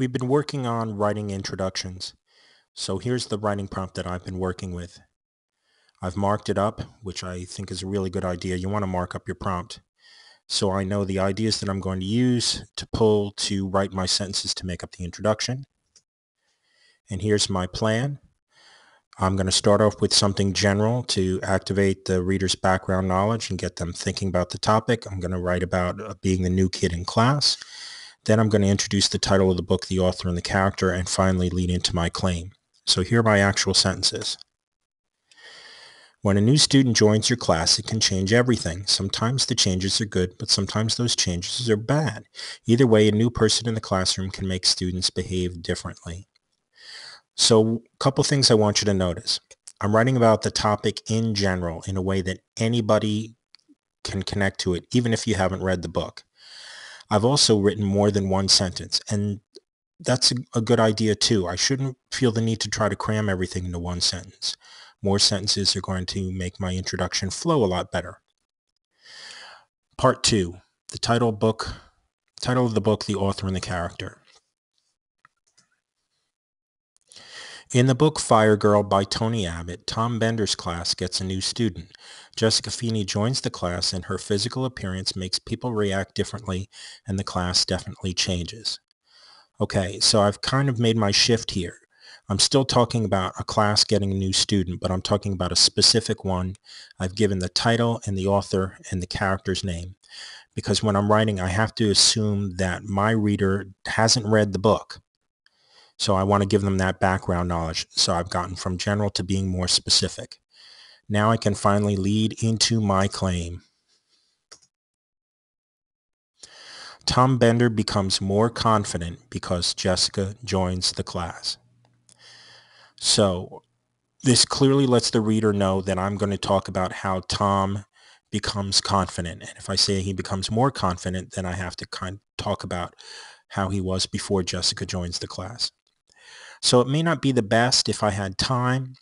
We've been working on writing introductions. So here's the writing prompt that I've been working with. I've marked it up, which I think is a really good idea. You want to mark up your prompt. So I know the ideas that I'm going to use to pull to write my sentences to make up the introduction. And here's my plan. I'm going to start off with something general to activate the reader's background knowledge and get them thinking about the topic. I'm going to write about being the new kid in class. Then I'm going to introduce the title of the book, the author, and the character, and finally lead into my claim. So here are my actual sentences. When a new student joins your class, it can change everything. Sometimes the changes are good, but sometimes those changes are bad. Either way, a new person in the classroom can make students behave differently. So a couple things I want you to notice. I'm writing about the topic in general in a way that anybody can connect to it, even if you haven't read the book. I've also written more than one sentence, and that's a good idea too. I shouldn't feel the need to try to cram everything into one sentence. More sentences are going to make my introduction flow a lot better. Part 2, the title of the book, the author, and the character. In the book Fire Girl by Tony Abbott, Tom Bender's class gets a new student. Jessica Feeney joins the class, and her physical appearance makes people react differently, and the class definitely changes. Okay, so I've kind of made my shift here. I'm still talking about a class getting a new student, but I'm talking about a specific one. I've given the title and the author and the character's name, because when I'm writing, I have to assume that my reader hasn't read the book. So I want to give them that background knowledge. So I've gotten from general to being more specific. Now I can finally lead into my claim. Tom Bender becomes more confident because Jessica joins the class. So this clearly lets the reader know that I'm going to talk about how Tom becomes confident. And if I say he becomes more confident, then I have to kind of talk about how he was before Jessica joins the class. So it may not be the best. If I had time,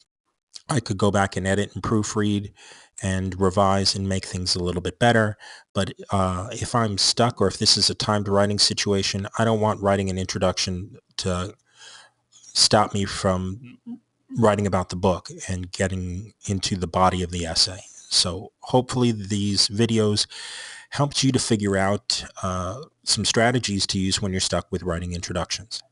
I could go back and edit and proofread and revise and make things a little bit better. But if I'm stuck, or if this is a timed writing situation, I don't want writing an introduction to stop me from writing about the book and getting into the body of the essay. So hopefully these videos helped you to figure out some strategies to use when you're stuck with writing introductions.